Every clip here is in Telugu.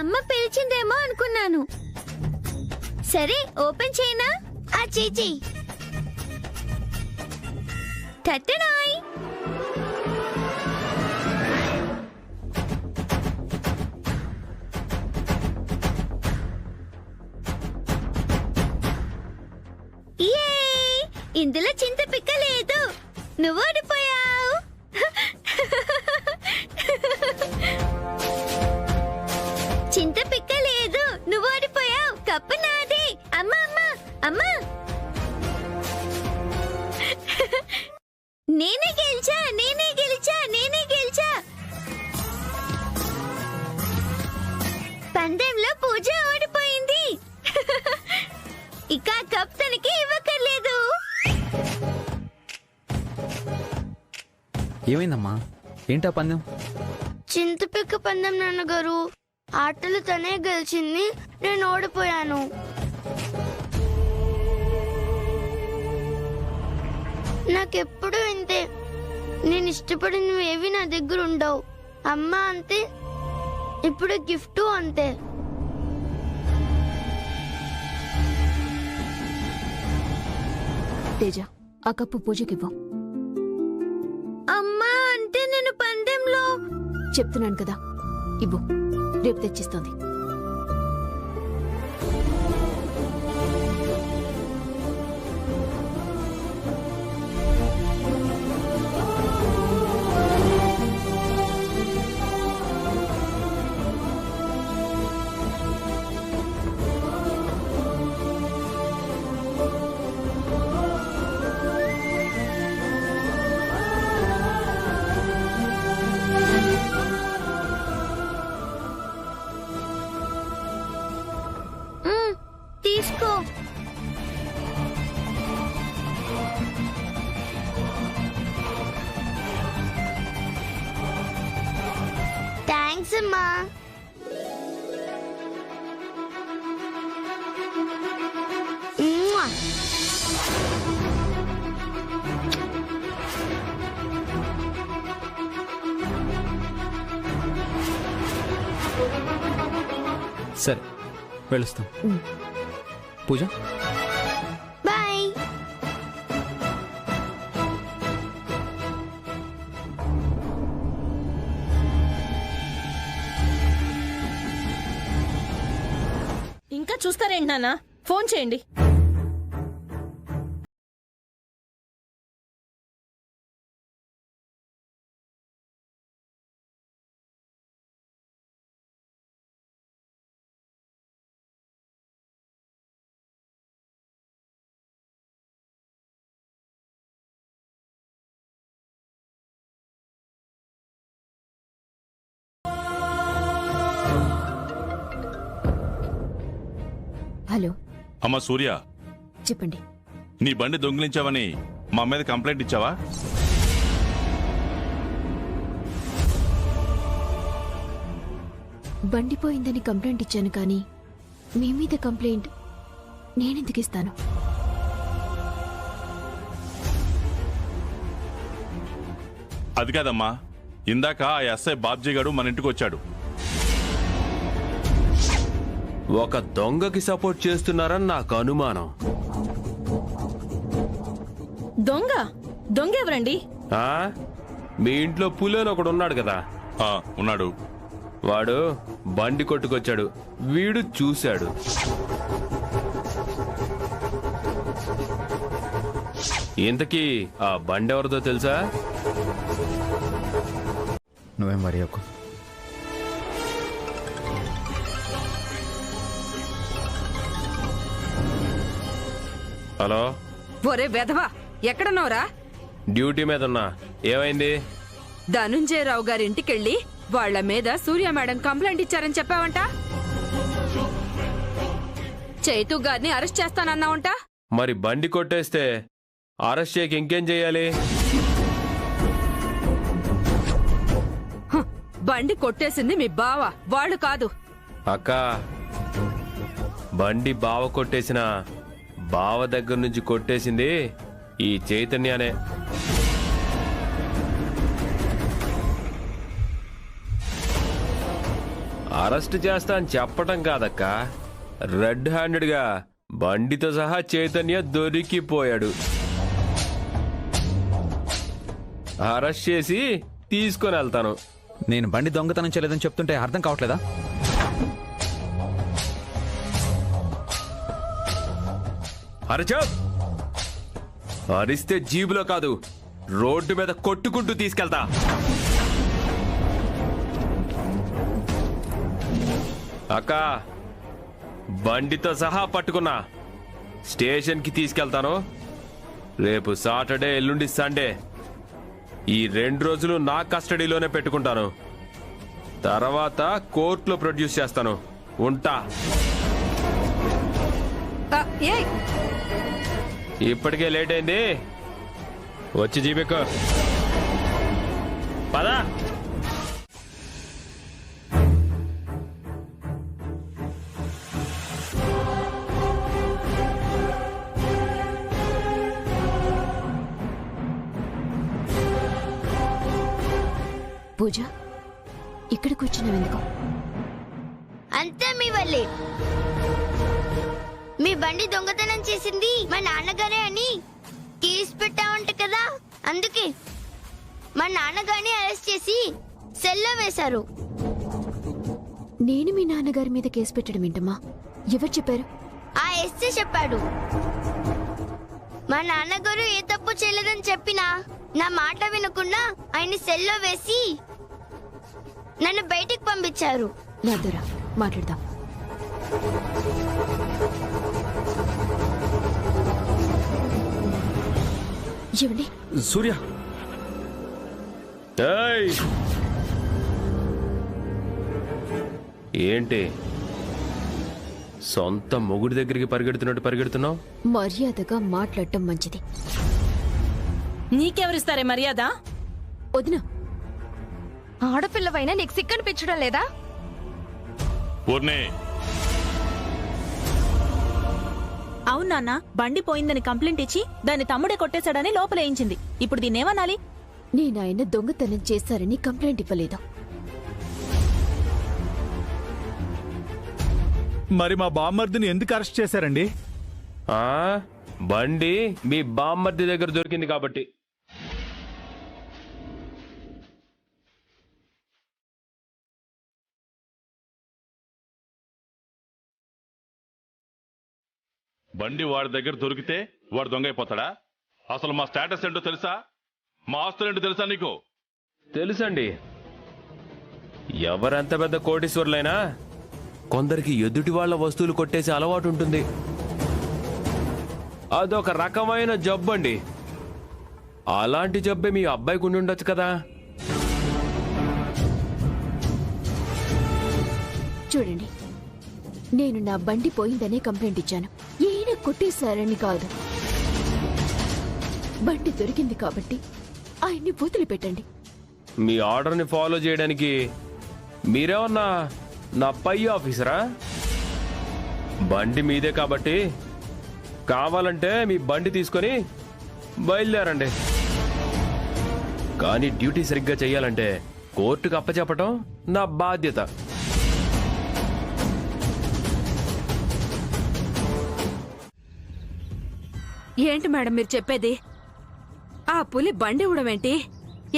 అమ్మ పిలిచిందేమో అనుకున్నాను. సరే ఓపెన్ చేయనా? ఆ చేయి. టట్టడాయ్. ఇందులో చింత పిక్క లేదు. నువ్వు ఓడిపోయావు. చింత పిక్క లేదు, నువ్వు ఓడిపోయావు. కప్పు నాది. అమ్మా అమ్మా అమ్మా, నేనే గెలిచా. పందెంలో పూజ ఓడిపోయింది. ఇక కప్ తనకి ఇవ్వక్కర్లేదు. ఏమైందమ్మా? ఏంటా పందెం? చింతపిక్క పందెం నాన్నగారు. ఆటలు తనే గెలిచింది, నేను ఓడిపోయాను. నాకెప్పుడు ఇంతే. నేను ఇష్టపడినవి ఏవి నా దగ్గర ఉండవు. అమ్మ అంతే, ఇప్పుడు గిఫ్ట్ అంతే. తేజ, ఆ కప్పు పూజకివ్వు. అమ్మా అంటే నేను పందెంలో. చెప్తున్నాను కదా, ఇవ్వు. రేపు తెచ్చిస్తోంది. తీసుకో. థ్యాంక్స్ అమ్మా. సరే వెళ్ళొస్తాం. పూజ, బాయ్. ఇంకా చూస్తారేంటి నాన్న? ఫోన్ చేయండి. హలో అమ్మా సూర్య, చెప్పండి. నీ బండి దొంగిలించావని మా మీద కంప్లైంట్ ఇచ్చావా? బండి పోయిందని కంప్లైంట్ ఇచ్చాను, కానీ మీ మీద కంప్లైంట్ నేనెందుకు ఇస్తాను? అది కాదమ్మా, ఇందాక ఆ ఎస్ఐ బాబ్జీ గారు మన ఇంటికి వచ్చాడు. ఒక దొంగకి సపోర్ట్ చేస్తున్నారని నాకు అనుమానం. దొంగ ఎవరండి? ఆ మీ ఇంట్లో పులేని ఒకడు ఉన్నాడు కదా, ఉన్నాడు. వాడు బండి కొట్టుకొచ్చాడు. వీడు చూశాడు. ఇంతకీ ఆ బండి ఎవరిదో తెలుసా? నువ్వేం వరి అవ్వకు. హలో, ఒరే వెధవా, ఎక్కడున్నావురా? డ్యూటీ మీద ఉన్నా. ఏమైంది? ధనుంజయరావు గారింటికెళ్ళి వాళ్ల మీద సూర్య మేడం కంప్లైంట్ ఇచ్చారని చెప్పావంట. చైతు గారిని అరెస్ట్ చేస్తానన్నావంట. మరి బండి కొట్టేస్తే అరెస్ట్ చేయక ఇంకేం చెయ్యాలి? బండి కొట్టేసింది మీ బావ, వాడు కాదు. అక్క, బండి బావ కొట్టేసిన బావ దగ్గర నుంచి కొట్టేసింది ఈ చైతన్యానే. అరెస్ట్ చేస్తా అని చెప్పటం కాదక్క, రెడ్ హ్యాండెడ్ గా బండితో సహా చైతన్య దొరికిపోయాడు. అరెస్ట్ చేసి తీసుకొని వెళ్తాను. నేను బండి దొంగతనం చేయలేదని చెప్తుంటే అర్థం కావట్లేదా? అరచో, అరిస్తే జీబులో కాదు రోడ్డు మీద కొట్టుకుంటూ తీసుకెళ్తా. అక్క, బండితో సహా పట్టుకున్నా. స్టేషన్కి తీసుకెళ్తాను. రేపు సాటర్డే, ఎల్లుండి సండే, ఈ 2 రోజులు నా కస్టడీలోనే పెట్టుకుంటాను. తర్వాత కోర్టులో ప్రొడ్యూస్ చేస్తాను. ఉంటా. ఇప్పటికే లేట్ అయింది, వచ్చి జీబెక్కు. పదా. పూజ, ఇక్కడ కూర్చున్నావెందుకు? అంతే మీ వల్లే. మీ బండి దొంగతనం చేసింది మా నాన్నగారే అని కేసు పెట్టామంట కదా, అందుకే మా నాన్నగారిని అరెస్ట్ చేసి సెల్లో వేశారు. నేను మీ నాన్నగారి మీద కేసు పెట్టడం ఏంటమ్మా? ఎవరు చెప్పారు? ఆ ఎస్సీ చెప్పాడు. మా నాన్నగారు ఏ తప్పు చేయలేదని చెప్పినా నా మాట వినకుండా ఆయన సెల్లో వేసి నన్ను బయటికి పంపించారు. నాదరా మాట్లాడదాం. ఏమండి? సూర్య, ఏయ్! ఏంటి సొంత మొగుడి దగ్గరికి పరిగెడుతున్నట్టు పరిగెడుతున్నావు? మర్యాదగా మాట్లాడటం మంచిది. నీకెవరిస్తారే మర్యాద? వదినా, ఆడపిల్లవైనా నీకు సిగ్గనిపించడం లేదా? పూర్ణి, అవును నాన్న, బండి పోయిందని కంప్లైంట్ ఇచ్చి దాన్ని తమ్ముడే కొట్టేశాడని లోపలేయించింది. ఇప్పుడు దీన్నేమనాలి? నేను ఆయన దొంగతనం చేశారని కంప్లైంట్ ఇవ్వలేదు. మరి మా బామ్మర్దిని ఎందుకు అరెస్ట్ చేశారండి? బండి మీ బామ్మర్ది దగ్గర దొరికింది కాబట్టి. బండి వాడి దగ్గర దొరికితే వాడు దొంగ అయిపోతాడా? అసలు మా స్టేటస్ ఏంటో తెలుసా? మా ఆస్తులు ఏంటో తెలుసా నీకు? తెలుసండి. ఎవరెంత పెద్ద కోటీశ్వరులైనా కొందరికి ఎదుటి వాళ్ళ వస్తువులు కొట్టేసి అలవాటు ఉంటుంది. అదొక రకమైన జబ్బు అండి. అలాంటి జబ్బే మీ అబ్బాయికి ఉండి ఉండొచ్చు కదా. చూడండి, నేను నా బండి పోయిందనే కంప్లైంట్ ఇచ్చాను. ఈయన కొట్టేశారని కాదు. బండి దొరికింది కాబట్టి ఆయన్ని వదిలిపెట్టండి. మీ ఆర్డర్ని ఫాలో చేయడానికి మీరేమన్నా నా పై ఆఫీసరా? బండి మీదే కాబట్టి కావాలంటే మీ బండి తీసుకొని బయలుదేరండి. కానీ డ్యూటీ సరిగ్గా చెయ్యాలంటే కోర్టుకు అప్పచెప్పటం నా బాధ్యత. ఏంటి మేడం మీరు చెప్పేది? ఆ పులి బండి ఇవ్వడం ఏంటి?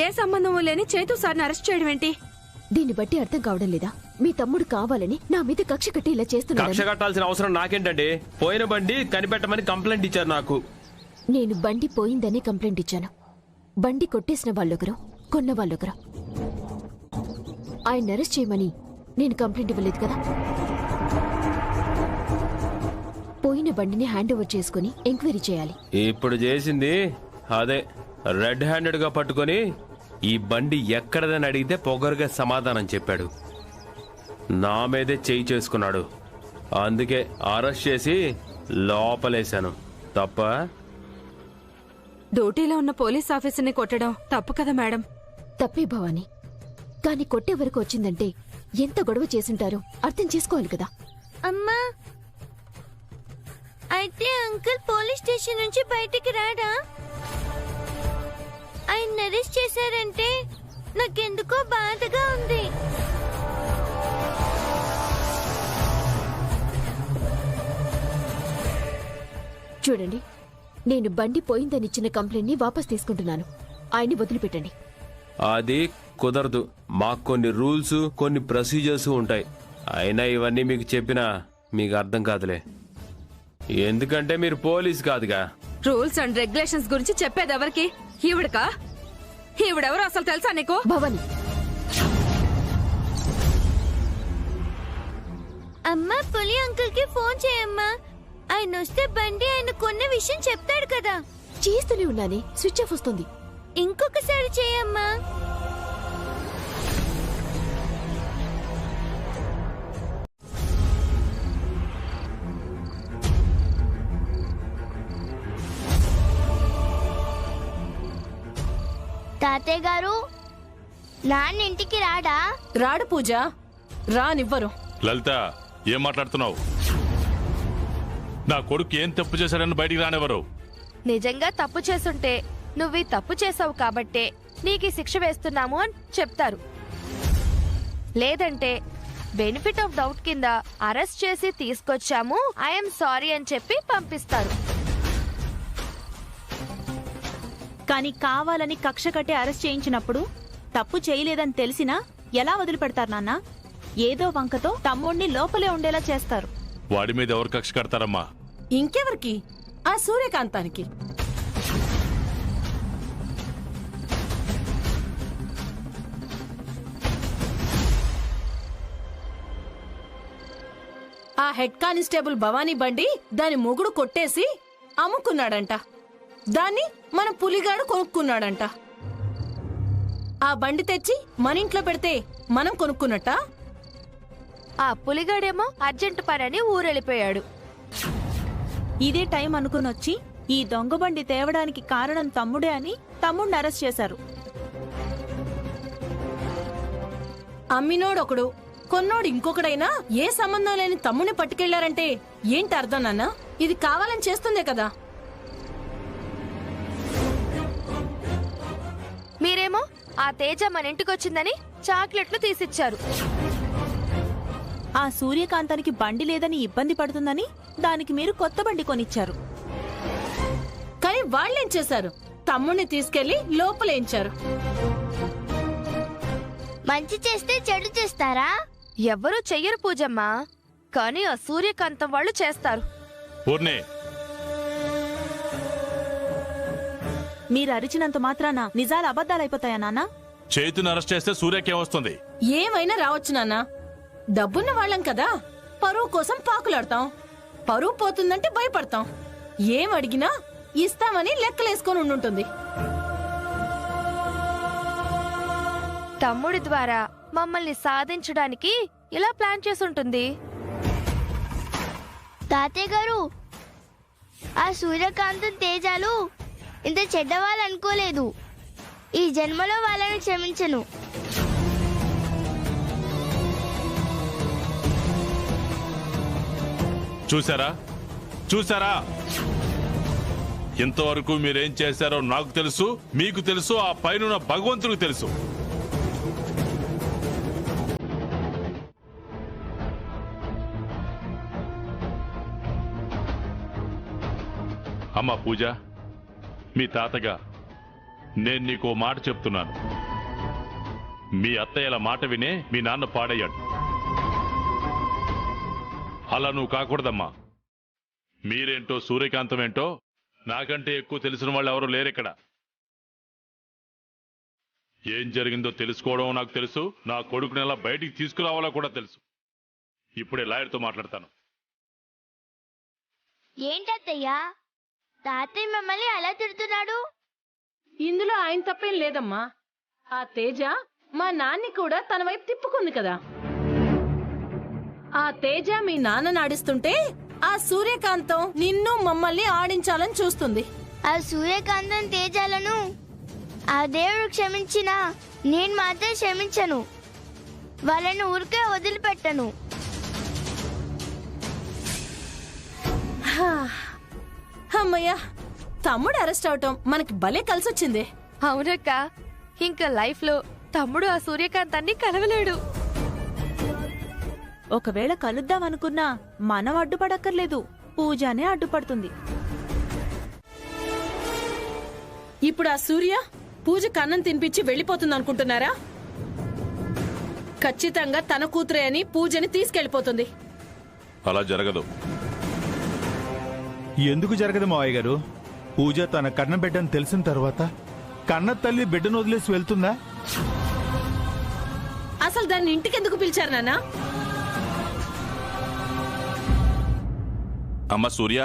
ఏ సంబంధం లేని చేతు సార్ని అరెస్ట్ చేయడం ఏంటి? దీన్ని బట్టి అర్థం కావడం లేదా? మీ తమ్ముడు కావాలని నా మీద కక్ష కట్టి ఇలా చేస్తున్నాడు. కక్ష కట్టాల్సిన అవసరం నాకేంటండి? పోయిన బండి కనిపెట్టమని కంప్లైంట్ ఇచ్చారు నాకు. నేను బండి పోయిందనే కంప్లైంట్ ఇచ్చాను. బండి కొట్టేసిన వాళ్ళొకరు, కొన్న వాళ్ళొకరు. ఆయన అరెస్ట్ చేయమని నేను కంప్లైంట్ ఇవ్వలేదు కదా. పోయిన బండిని హ్యాండ్ ఓవర్ చేసుకుని ఎంక్వైరీ చేయాలి. ఇప్పుడు చేసింది అదే. రెడ్ హ్యాండెడ్ గా పట్టుకొని ఈ బండి ఎక్కడదని అడిగితే పొగరుగా సమాధానం చెప్పాడు. నా మీదే చేయి చేసుకున్నాడు. అందుకే అరెస్ట్ చేసి లోపలేశాను. తప్ప? డ్యూటీలో ఉన్న పోలీస్ ఆఫీసర్ని కొట్టడం తప్పు కదా మేడం? తప్పే భవాని. కానీ కొట్టే వరకు వచ్చిందంటే ఎంత గొడవ చేసుంటారో అర్థం చేసుకోవాలి కదా. అమ్మా, అయితే అంకుల్ పోలీస్ స్టేషన్ నుంచి బయటికి రాడా? ఆయన అరెస్ట్ చేశారంటే నాకెందుకో బాధగా ఉంది. చూడండి, నేను బండి పోయిందని ఇచ్చిన కంప్లైంట్ ని వాపస్ తీసుకుంటున్నాను. ఆయన్ని వదిలిపెట్టండి. అది కుదరదు. మాకు కొన్ని రూల్స్, కొన్ని ప్రొసీజర్స్ ఉంటాయి. అయినా ఇవన్నీ మీకు చెప్పినా మీకు అర్థం కాదులే, ఎందుకంటే మీరు పోలీస్ కాదుగా. రూల్స్ అండ్ రెగ్యులేషన్స్ గురించి చెప్పేది ఎవరికి? ఈవిడకా? ఈవిడెవరో అసలు తెలుసా నీకు? భవాని, అమ్మా, పులి అంకుల్ కి ఫోన్ చేయమ్మా. ఆయన వస్తే బండి ఆయన కొన్న విషయం చెప్తాడు కదా. చేస్తూనే ఉన్నానే, స్విచ్ ఆఫ్ వస్తుంది. ఇంకొకసారి చేయమ్మా. తాతయ్య గారు, నాన్న ఇంటికి రాడా? రాడు పూజ, రానివ్వరు. లలిత, ఏం మాట్లాడుతున్నావు? నా కొడుకు ఏం తప్పు చేశాడని బయటికి రానివ్వరు. నిజంగా తప్పు చేసుంటే నువ్వు ఈ తప్పు చేసావు కాబట్టే నీకు శిక్ష వేస్తున్నాము అని చెప్తారు. లేదంటే బెనిఫిట్ ఆఫ్ డౌట్ కింద అరెస్ట్ చేసి తీసుకొచ్చాము, ఐఎమ్ సారీ అని చెప్పి పంపిస్తారు. కానీ కావాలని కక్ష కట్టి అరెస్ట్ చేయించినప్పుడు తప్పు చేయలేదని తెలిసినా ఎలా వదిలిపెడతారు నాన్న? ఏదో వంకతో తమ్ముణ్ణి లోపలే ఉండేలా చేస్తారు. వాడి మీద ఎవరు కక్ష కడతారమ్మా? ఇంకెవరికి? ఆ సూర్యకాంతానికి. ఆ హెడ్ కానిస్టేబుల్ భవానీ బండి దాని మొగుడు కొట్టేసి అమ్ముకున్నాడంట. దాన్ని మన పులిగాడు కొనుక్కున్నాడంట. ఆ బండి తెచ్చి మన ఇంట్లో పెడితే మనం కొనుక్కున్నట్ట. ఆ పులిగాడేమో అర్జెంట్ పనని ఊరెళ్ళిపోయాడు. ఇదే టైం అనుకునొచ్చి ఈ దొంగ బండి తేవడానికి కారణం తమ్ముడే అని తమ్ముడిని అరెస్ట్ చేశారు. అమ్మినోడొకడు, కొన్నోడు ఇంకొకడైనా ఏ సంబంధం లేని తమ్ముని పట్టుకెళ్లారంటే ఏంటి అర్థం నాన్న? ఇది కావాలని చేస్తుందే కదా. మీరేమో ఆ తేజ మన ఇంటికొచ్చిందని చాక్లెట్లు తీసిచ్చారు. ఆ సూర్యకాంతానికి బండి లేదని ఇబ్బంది పడుతుందని దానికి మీరు కొత్త బండి కొనిచ్చారు. కానీ వాళ్ళేం చేశారు? తమ్ముడిని తీసుకెళ్లి లోపలేంచారు. మంచి చేస్తే చెడు చేస్తారా? ఎవ్వరూ చెయ్యరు పూజమ్మా, కానీ ఆ సూర్యకాంతం వాళ్ళు చేస్తారు. మీరు అరిచినంత మాత్రాన నిజాలు అబద్ధాలైపోతాయా నాన్న? చేతిని అరెస్ట్ చేస్తే సూర్యకేమొస్తుంది? ఏమైనా రావచ్చు నాన్న. డబ్బున్న వాళ్ళం కదా, పరువు కోసం పాకులాడతాం. పరువు పోతుందంటే భయపడతాం. ఏం అడిగినా ఇస్తామని లెక్కలేసుకొని ఉండుంటుంది. తమ్ముడి ద్వారా మమ్మల్ని సాధించడానికి ఇలా ప్లాన్ చేసుంటుంది. తాతయ్య గారు, ఆ సూర్యకాంతం తేజాలు ఇంత చెడ్డవాళ్ళు అనుకోలేదు. ఈ జన్మలో వాళ్ళని క్షమించను. చూసారా చూసారా? ఇంతవరకు మీరేం చేశారో నాకు తెలుసు, మీకు తెలుసు, ఆ పైన భగవంతుడికి తెలుసు. అమ్మా పూజ, మీ తాతగా నేను నీకు మాట చెప్తున్నాను. మీ అత్తయ్యల మాట వినే మీ నాన్న పాడయ్యాడు. అలా నువ్వు కాకూడదమ్మా. మీరేంటో సూర్యకాంతం ఏంటో నాకంటే ఎక్కువ తెలిసిన వాళ్ళు ఎవరు లేరిక్కడ. ఏం జరిగిందో తెలుసుకోవడం నాకు తెలుసు, నా కొడుకుని ఎలా బయటికి తీసుకురావాలో కూడా తెలుసు. ఇప్పుడే లాయర్తో మాట్లాడతాను. ఏంటత్తయ్యా, తాతయ్య మిమ్మల్ని అలా తిడుతున్నాడు? ఇందులో ఆయన తప్పేం లేదమ్మా. ఆ తేజ మా నాన్ని కూడా తన వైపు తిప్పుకుంది కదా. ఆ తేజ మీ నాన్నని ఆడిస్తుంటే ఆ సూర్యకాంతం నిన్ను మమ్మల్ని ఆడించాలని చూస్తుంది. ఆ సూర్యకాంతం తేజాలను ఆ దేవుడు క్షమించినా నేను మాత్రం క్షమించను. వాళ్ళని ఊరికే వదిలిపెట్టను. అమ్మయ్యా, తమ్ముడు అరెస్ట్ అవటం మనకి భలే కలిసొచ్చింది. అవునక్క, ఇంకా లైఫ్ లో తమ్ముడు ఆ సూర్యకాంతాన్ని కలవలేడు. ఒకవేళ కలుద్దామనుకున్నా మనం అడ్డుపడక్కర్లేదు, పూజానే అడ్డుపడుతుంది. ఇప్పుడు ఆ సూర్య పూజకి అన్నం తినిపించి వెళ్ళిపోతుంది అనుకుంటున్నారా? ఖచ్చితంగా తన కూతురే అని పూజని తీసుకెళ్లిపోతుంది. అలా జరగదు. ఎందుకు జరగదు మావయ్య గారు? పూజ తన కన్న బిడ్డని తెలిసిన తర్వాత కన్న తల్లి బిడ్డను వదిలేసి వెళ్తుందా? అసలు దాన్ని ఇంటికి ఎందుకు పిలిచారు నాన్న? అమ్మ సూర్య,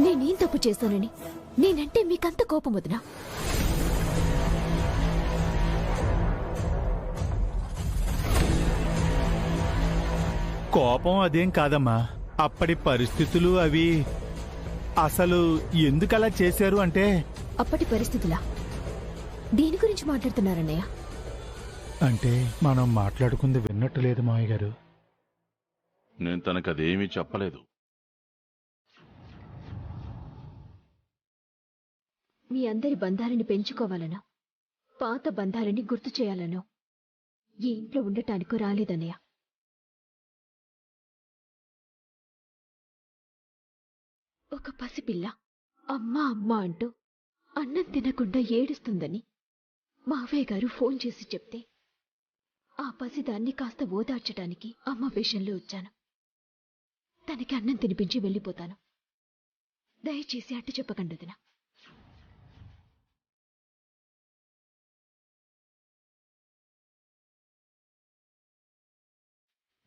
నేనేం తప్పు చేశానని నేనంటే మీకంత కోపం వదినా? కోపం అదేం కాదమ్మా. అప్పటి పరిస్థితులు అవి. అసలు ఎందుకలా చేశారు అంటే అప్పటి పరిస్థితులా? దేని గురించి మాట్లాడుతున్నారన్నయ్య? అంటే మనం మాట్లాడుకుంది విన్నట్టు లేదు మావయ్య గారు. నేను తనకు అదేమీ చెప్పలేదు. మీ అందరి బంధాలని పెంచుకోవాలనో పాత బంధాలని గుర్తు చేయాలనో ఈ ఇంట్లో ఉండటానికో రాలేదన్నయ్య. ఒక పసిపిల్ల అమ్మా అమ్మా అంటూ అన్నం తినకుండా ఏడుస్తుందని మావయ్య గారు ఫోన్ చేసి చెప్తే ఆ పసిదాన్ని కాస్త ఓదార్చడానికి అమ్మ విషయంలో వచ్చాను. తనకి అన్నం తినిపించి వెళ్ళిపోతాను. దయచేసి అట్టు చెప్పకండి వదినా.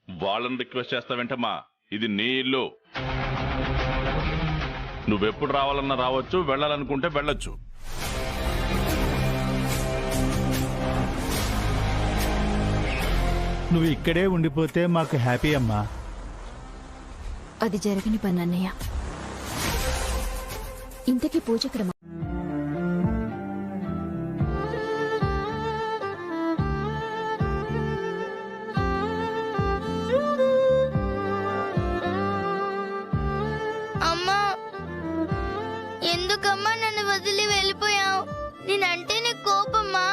వాళ్ళని రిక్వెస్ట్ చేస్తావేంటమ్మా? ఇది నీ ఇల్లు. నువ్వెప్పుడు రావాలన్నా రావచ్చు, వెళ్ళాలనుకుంటే వెళ్ళొచ్చు. నువ్వు ఇక్కడే ఉండిపోతే మాకు హ్యాపీ అమ్మా. అది జరగని పని అన్నయ్య. ఇంతకీ పూజ క్రమం అమ్మా, ఎందుకమ్మా నన్ను వదిలి వెళ్ళిపోయావు? నేనంటే నీకు కోపమ్మా?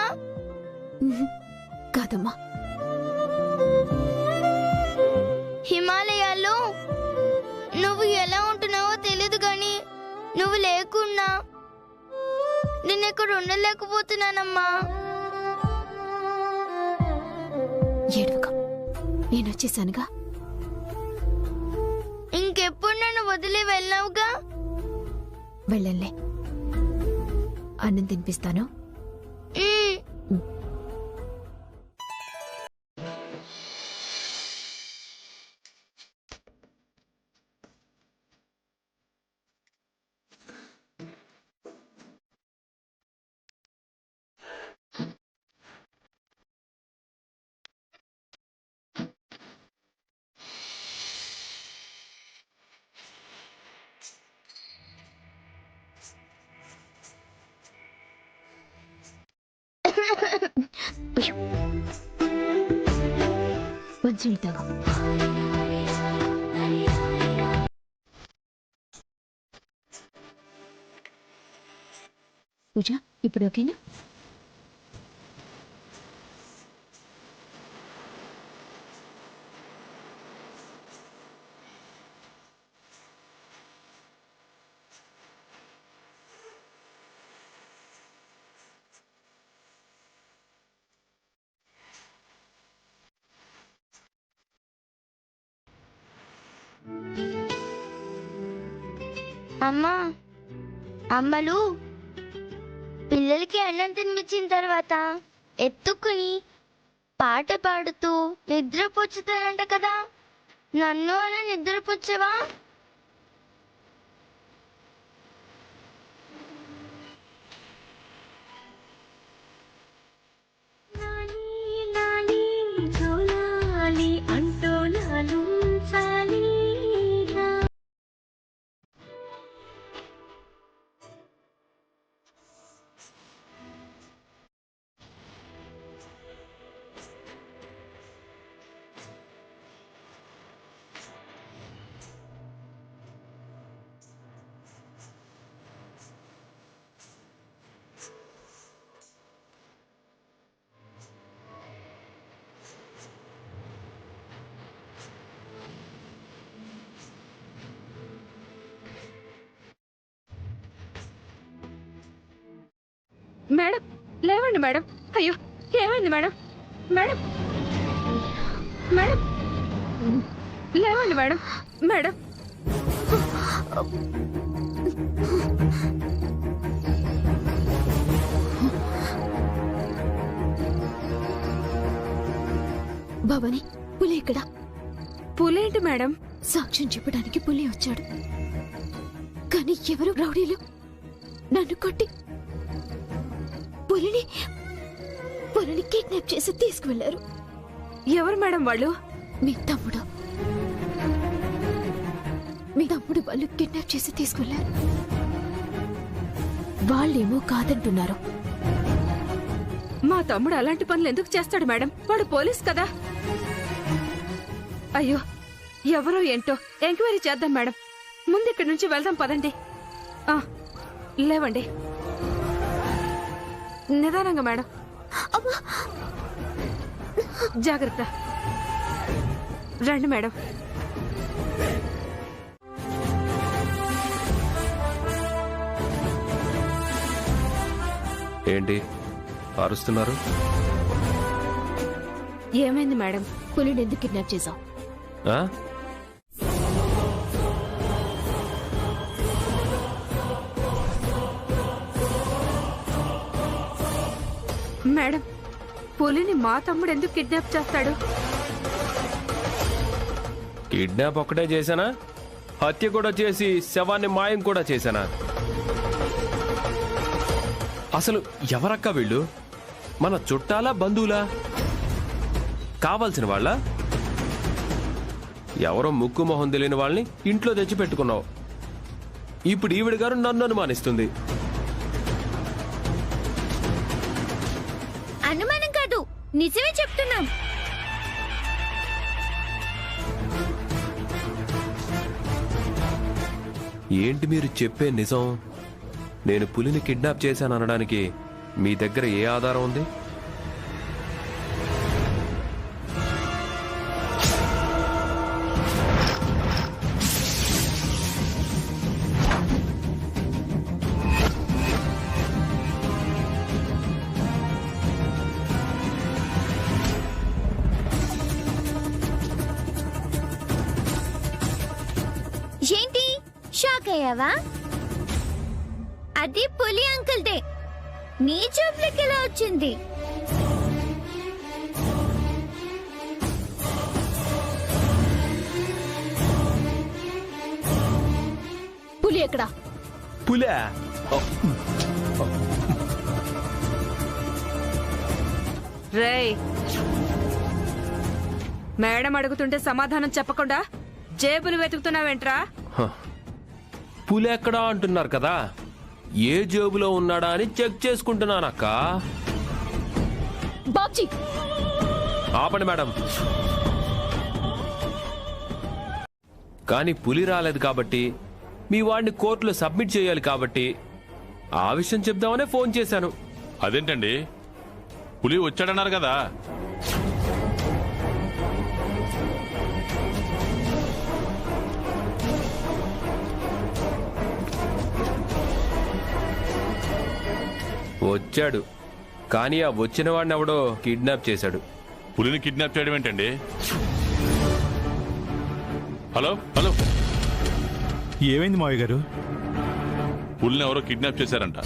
కాదమ్మా. హిమాలయాల్లో నువ్వు ఎలా ఉంటున్నావో తెలీదు గాని నువ్వు లేకున్నా నేను ఇక్కడ ఉండలేకపోతున్నానమ్మా. ఏడవక, నేను వచ్చేసానుగా. ఇంకెప్పుడు నన్ను వదిలి వెళ్ళావుగా? వెళ్ళంలే. అన్నం తినిపిస్తాను. కొంచెం తాగు. పూజ, ఇప్పుడు ఓకేనా? అమ్మా, అమ్మలు పిల్లలకి అన్నం తినిపించిన తర్వాత ఎత్తుకుని పాట పాడుతూ నిద్రపుచ్చుతారంట కదా. నన్ను అలా నిద్రపుచ్చవా? మేడం లేవండి మేడం. అయ్యో ఏమైంది మేడం? మేడం మేడం లేవండి మేడం. మేడం భవాని, పులి ఇక్కడ. పులేంటి మేడం? సాక్ష్యం చెప్పడానికి పులి వచ్చాడు, కానీ ఎవరు రౌడీలు నన్ను కొట్టి పులిని కిడ్నాప్ చేసి తీసుకువెళ్లారు. ఎవరు మేడం వాళ్ళు? మీ తమ్ముడు వాళ్ళు కిడ్నాప్ చేసి తీసుకువెళ్లారు. వాళ్ళేమో కాదంటున్నారు. మా తమ్ముడు అలాంటి పనులు ఎందుకు చేస్తాడు మేడం? వాడు పోలీస్ కదా. అయ్యో ఎవరో ఏంటో ఎంక్వైరీ చేద్దాం మేడం. ముందు ఇక్కడి నుంచి వెళ్దాం పదండి. లేవండి, నిదానంగా మేడం. జాగ్రత్త. రండి మేడం. ఏంటి అరుస్తున్నారు? ఏమైంది మేడం? పులిని ఎందుకు కిడ్నాప్ చేశావు? మేడం పులిని మా తమ్ముడు ఎందుకు కిడ్నాప్ చేస్తాడు? కిడ్నాప్ ఒక్కటే చేశానా? హత్య కూడా చేసి శవాన్ని మాయం కూడా చేశానా? అసలు ఎవరక్క వీళ్ళు? మన చుట్టాలా, బంధువులా, కావాల్సిన వాళ్ళ? ఎవరో ముక్కు మొహం తెలియని వాళ్ళని ఇంట్లో తెచ్చి పెట్టుకున్నావు. ఇప్పుడు ఈవిడ గారు నన్ను అనుమానిస్తుంది. అనుమానం కాదు, నిజమే చెప్తున్నాం. ఏంటి మీరు చెప్పే నిజం? నేను పులిని కిడ్నాప్ చేశాను అనడానికి మీ దగ్గర ఏ ఆధారం ఉంది? ఏంటి షాక్ అయ్యావా? అది పులి అంకుల్దే. నీ జోబులకి ఎలా వచ్చింది? పులి ఎక్కడా? పులే? రేయ్, మేడం అడుగుతుంటే సమాధానం చెప్పకుండా జేబులు వెతుకుతున్నావేంట్రా? పులి ఎక్కడా అంటున్నారు కదా, ఏ జేబులో ఉన్నాడా అని చెక్ చేసుకుంటున్నానక్క. బాబ్జీ ఆపండి మేడం. కానీ పులి రాలేదు కాబట్టి, మీ వాడిని కోర్టులో సబ్మిట్ చేయాలి కాబట్టి ఆ విషయం చెప్దామనే ఫోన్ చేశాను. అదేంటండి, పులి వచ్చాడన్నారు కదా? వచ్చాడు, కానీ ఆ వచ్చిన వాడిని ఎవడో కిడ్నాప్ చేశాడు. పులిని కిడ్నాప్ చేయడం ఏంటండి? హలో హలో, ఏమైంది మావయ్య గారు? పులిని ఎవరో కిడ్నాప్ చేశారంట.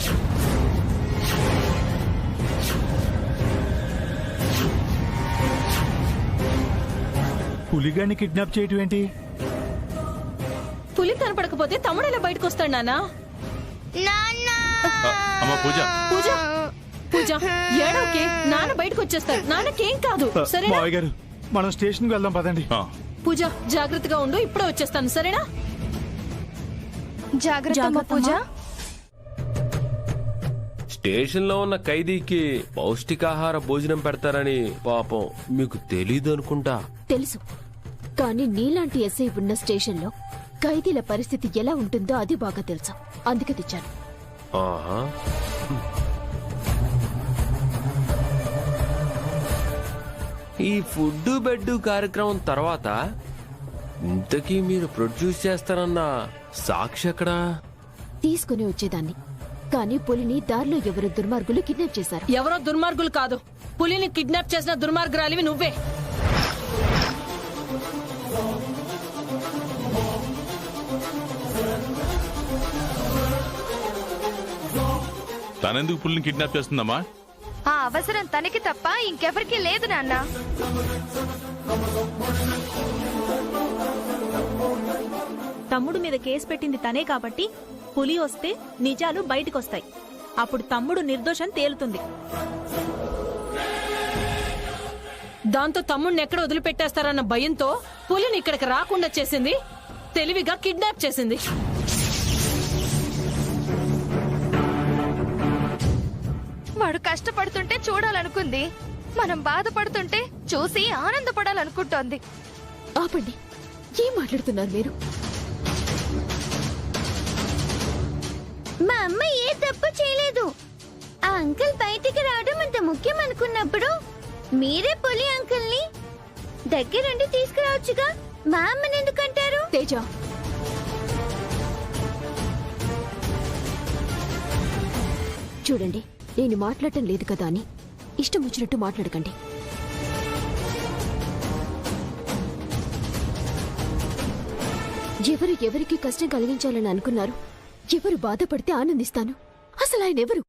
పులిగాన్ని కిడ్నాప్ చేయటం ఏంటి? పులి కనపడకపోతే తమ్ముడు ఎలా బయటకు వస్తాడు నాన్న? అమ్మ పూజ, పూజ పూజ ఏడోకే, నాన్న బయటకు వచ్చేస్తారు. నాన్నకేం కాదు సరేనా? మావయ్య గారు, మనం స్టేషన్కి వెళ్దాం పదండి. పూజ జాగ్రత్తగా ఉండు, ఇప్పుడే వచ్చేస్తాను సరేనా? జాగ్రత్త పూజ. స్టేషన్ లో ఉన్న ఖైదీకి పౌష్టికాహార భోజనం పెడతారని పాపం మీకు తెలీదు అనుకుంటా. తెలుసు, కానీ నీలాంటి ఎస్ఐ ఉన్న స్టేషన్లో ఖైదీల పరిస్థితి ఎలా ఉంటుందో అది బాగా తెలుసు, అందుకే తెచ్చాను. ఆహా. ఈ ఫుడ్ బెడ్ కార్యక్రమం తర్వాత ఇంతకీ మీరు ప్రొడ్యూస్ చేస్తారన్న సాక్షి ఎక్కడా? తీసుకుని వచ్చేదాన్ని, కానీ పులిని దారిలో ఎవరు దుర్మార్గులు కిడ్నాప్ చేశారు. ఎవరో దుర్మార్గులు కాదు, పులిని కిడ్నాప్ చేసిన దుర్మార్గురాలివి నువ్వే. తనెందుకు పుల్లిని కిడ్నాప్ చేస్తుందమ్మా? ఆ అవసరం తనకి తప్ప ఇంకెవరికి లేదు నాన్న. తమ్ముడు మీద కేసు పెట్టింది తనే కాబట్టి పులి వస్తే నిజాలు బయటకొస్తాయి. అప్పుడు తమ్ముడు నిర్దోషం తేలుతుంది. దాంతో తమ్ముడిని ఎక్కడ వదిలిపెట్టేస్తారన్న భయంతో పులిని ఇక్కడికి రాకుండా చేసింది, తెలివిగా కిడ్నాప్ చేసింది. వాడు కష్టపడుతుంటే చూడాలనుకుంది, మనం బాధపడుతుంటే చూసి ఆనందపడాలనుకుంటోంది. ఆపండి, ఏం మాట్లాడుతున్నారు మీరు? మా అమ్మ ఏ తప్పు చేయలేదు. ఆ అంకుల్ బయటికి రావడం అంత ముఖ్యం అనుకున్నప్పుడు మీరే పులి అంకుల్ని దగ్గరుండి తీసుకురావచ్చుగా. మా అమ్మని ఎందుకంటారు? తేజ, చూడండి, నేను మాట్లాడటం లేదు కదా అని ఇష్టం వచ్చినట్టు మాట్లాడకండి. ఎవరు ఎవరికి కష్టం కలిగించాలని అనుకున్నారు? ఎవరు బాధపడితే ఆనందిస్తాను? అసలు ఆయన ఎవరు?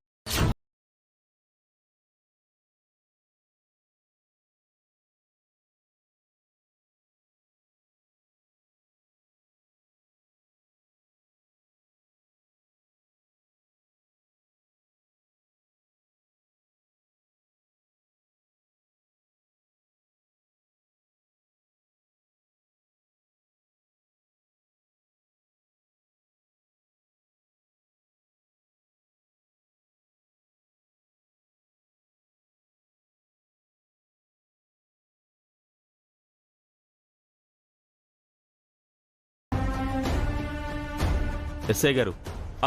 ఎస్ఐ గారు,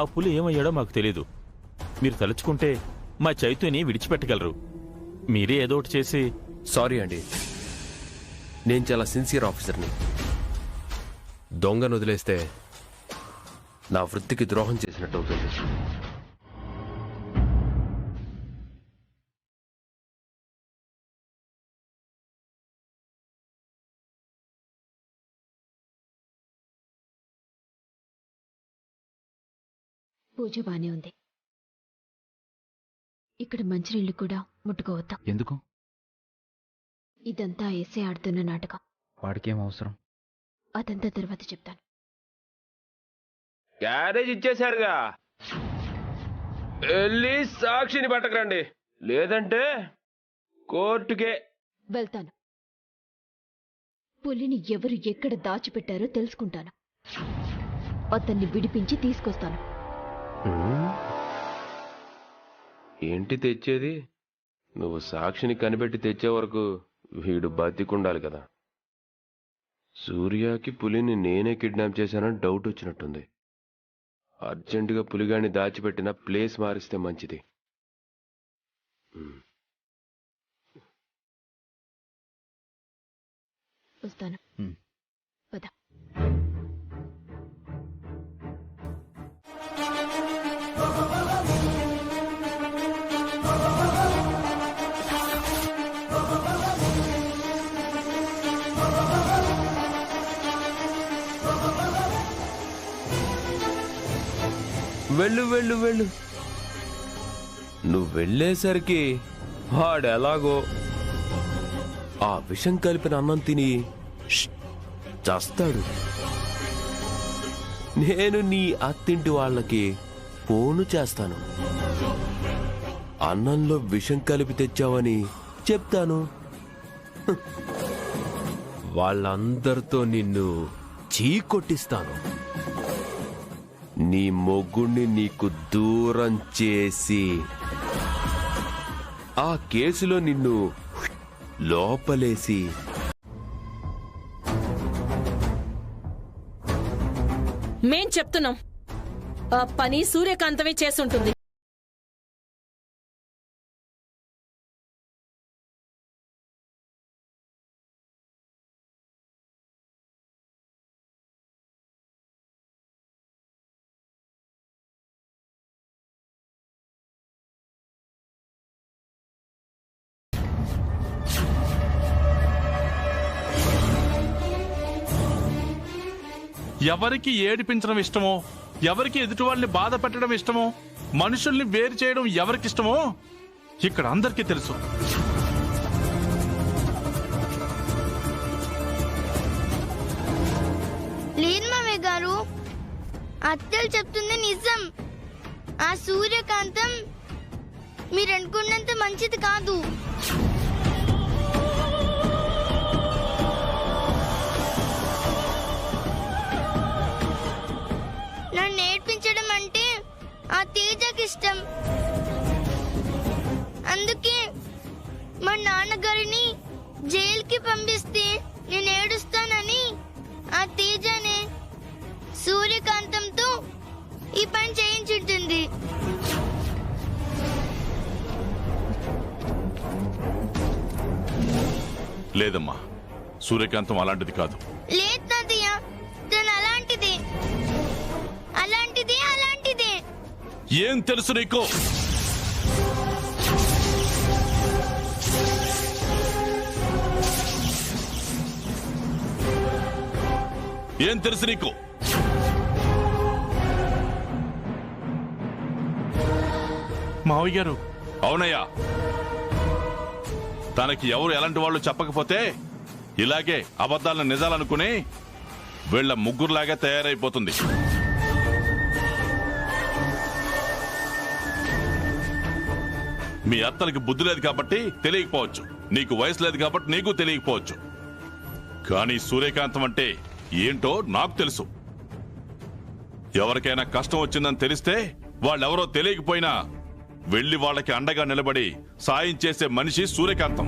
ఆ పులి ఏమయ్యాడో మాకు తెలీదు. మీరు తలుచుకుంటే మా చైతుని విడిచిపెట్టగలరు. మీరే ఏదో ఒకటి చేసి. సారీ అండి, నేను చాలా సిన్సియర్ ఆఫీసర్ని. దొంగను వదిలేస్తే నా వృత్తికి ద్రోహం చేసినట్టు అవుతుంది. పూజ బానే ఉంది. ఇక్కడ మంచినీళ్ళు కూడా ముట్టుకోవద్దాం. ఎందుకు? ఇదంతా ఏసే ఆడుతున్న నాటకం. వాడికేం అవసరం? అదంతా తర్వాత చెప్తాను. క్యారేజ్ ఇచ్చేశారుగా, వెళ్ళి సాక్షిని పట్టకరండి, లేదంటే కోర్టుకే వెళ్తాను. పులిని ఎవరు ఎక్కడ దాచిపెట్టారో తెలుసుకుంటాను. అతన్ని విడిపించి తీసుకొస్తాను. ఏంటి తెచ్చేది? నువ్వు సాక్షిని కనిపెట్టి తెచ్చే వరకు వీడు బతికుండాలి కదా. సూర్యకి పులిని నేనే కిడ్నాప్ చేశానని డౌట్ వచ్చినట్టుంది. అర్జెంటుగా పులిగాని దాచిపెట్టిన ప్లేస్ మారిస్తే మంచిది. వస్తాను. పద. వెళ్ళు వెళ్ళు వెళ్ళు. నువ్వు వెళ్ళేసరికి వాడెలాగో ఆ విషం కలిపిన అన్నం తిని చస్తాడు. నేను నీ అత్తింటి వాళ్ళకి ఫోను చేస్తాను. అన్నంలో విషం కలిపి తెచ్చావని చెప్తాను. వాళ్ళందరితో నిన్ను చీకొట్టిస్తాను. నీ మొగ్గుణ్ణి నీకు దూరం చేసి ఆ కేసులో నిన్ను లోపలేసి మేం చెప్తున్నాం, ఆ పని సూర్యకాంతమే చేసుంటుంది. ఎవరికి ఏడిపించడం ఇష్టమో, ఎవరికి ఎదుటి వాళ్ళని బాధ పెట్టడం ఇష్టమో, మనుషుల్ని వేరు చేయడం ఎవరికి ఇష్టమో ఇక్కడ అందరికీ తెలుసు. లేదు మామయ్య గారు, అత్తలు చెప్తుంది నిజం. ఆ సూర్యకాంతం మీరు అనుకున్నంత మంచిది కాదు. నన్ను నేర్పించడం అంటే ఆ తేజకి ఇష్టం. అందుకే మా నాన్నగారిని జైలుకి పంపిస్తే నేను ఏడుస్తానని ఆ తేజనే సూర్యకాంతంతో ఈ పని చేయించుంటుంది. లేదమ్మా, సూర్యకాంతం అలాంటిది కాదు. లేదు తాతయ్య, తను అలాంటిదే. ఏం తెలుసు నీకు? ఏం తెలుసు నీకు? మావయ్య గారు. అవునయ్యా, తనకి ఎవరు ఎలాంటి వాళ్ళు చెప్పకపోతే ఇలాగే అబద్ధాలను నిజాలనుకుని వీళ్ళ ముగ్గురులాగా తయారైపోతుంది. మీ అత్తలకి బుద్ధి లేదు కాబట్టి తెలియకపోవచ్చు, నీకు వయసు లేదు కాబట్టి నీకు తెలియకపోవచ్చు. కానీ సూర్యకాంతం అంటే ఏంటో నాకు తెలుసు. ఎవరికైనా కష్టం వచ్చిందని తెలిస్తే వాళ్ళెవరో తెలియకపోయినా వెళ్లి వాళ్ళకి అండగా నిలబడి సాయం చేసే మనిషి సూర్యకాంతం.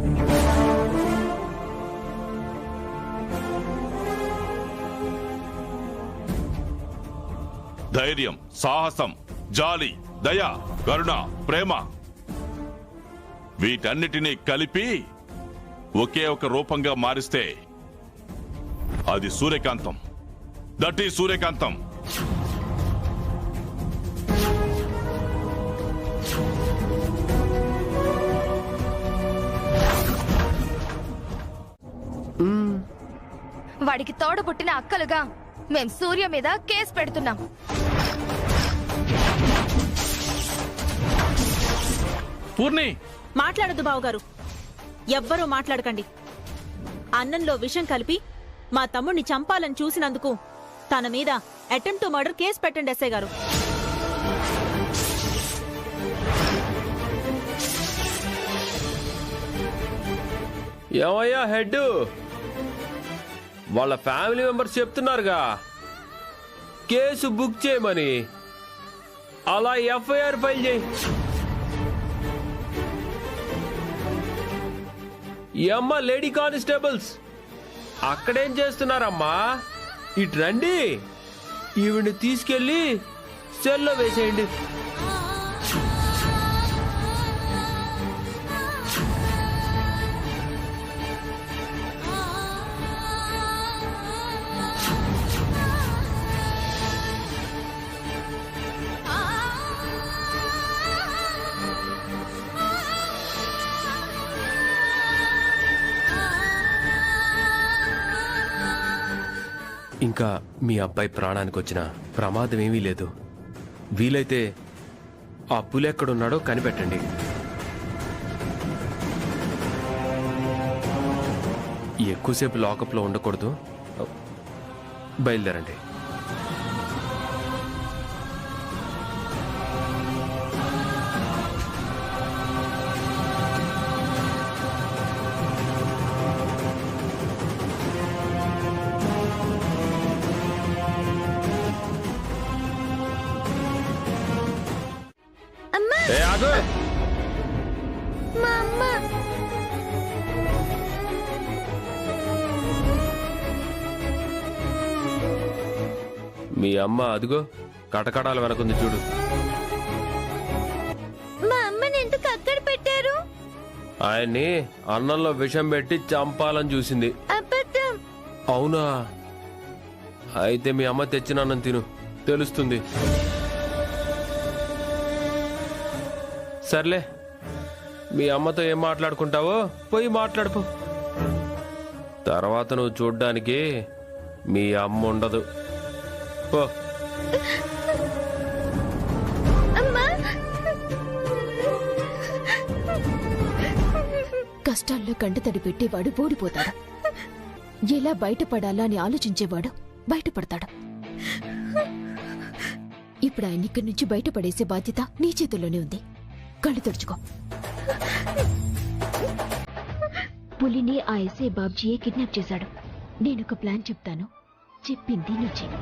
ధైర్యం, సాహసం, జాలి, దయ, కరుణ, ప్రేమ వీటన్నిటినీ కలిపి ఒకే ఒక రూపంగా మారిస్తే అది సూర్యకాంతం. దట్ ఈజ్ సూర్యకాంతం. వాడికి తోడ పుట్టిన అక్కలుగా మేం సూర్య మీద కేసు పెడుతున్నాం. పూర్ణి, మాట్లాడద్దు బావగారు, ఎవ్వరూ మాట్లాడకండి. అన్నంలో విషం కలిపి మా తమ్ముణ్ణి చంపాలని చూసినందుకు తన మీద అటెంప్ట్ టు మర్డర్ కేసు పెట్టండి ఎస్ఐ గారు. ఏమయ్యా హెడ్, వాళ్ళ ఫ్యామిలీ మెంబర్స్ చెప్తున్నారుగా కేసు బుక్ చేయమని. అలా ఎఫ్ఐఆర్ ఫైల్ చేయి. అమ్మ లేడీ కానిస్టేబుల్స్ అక్కడేం చేస్తున్నారమ్మా? ఇటు రండి, ఈవిడ్ని తీసుకెళ్లి సెల్లో వేసేయండి. ఇంకా మీ అబ్బాయి ప్రాణానికి వచ్చిన ప్రమాదం ఏమీ లేదు. వీలైతే ఆ పులి ఎక్కడున్నాడో కనిపెట్టండి. ఎక్కువసేపు లాకప్లో ఉండకూడదు. బయలుదేరండి. మీ అమ్మ అదిగో కటకటాల వెనకుంది చూడు. మా అమ్మని ఎందుకు అక్కడ పెట్టారు? ఆయన్ని అన్నంలో విషం పెట్టి చంపాలని చూసింది. అబద్ధం. అవునా? అయితే మీ అమ్మ తెచ్చిన అన్నం తిను, తెలుస్తుంది. సర్లే, మీ అమ్మతో ఏం మాట్లాడుకుంటావో పోయి మాట్లాడుకో. తర్వాత నువ్వు చూడ్డానికి మీ అమ్మ ఉండదు. పో. కష్టాల్లో కంటతడి పెట్టేవాడు ఓడిపోతాడు. ఎలా బయటపడాలా అని ఆలోచించేవాడు బయటపడతాడు. ఇప్పుడు ఆయన ఇక్కడి నుంచి బయటపడేసే బాధ్యత నీ చేతుల్లోనే ఉంది. కళ్ళు తుడుచుకో. పులిని ఆ ఎస్ఐ బాబ్జీయే కిడ్నాప్ చేశాడు. నేనొక ప్లాన్ చెప్తాను, చెప్పింది నువ్వు చెయ్యి.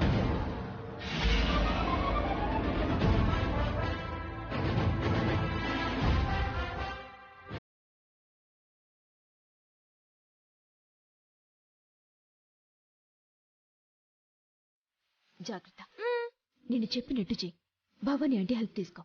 జాగ్రత్త. నేను చెప్పినట్టు చెయ్యి. భవాని అంటే హెల్ప్ తీసుకో.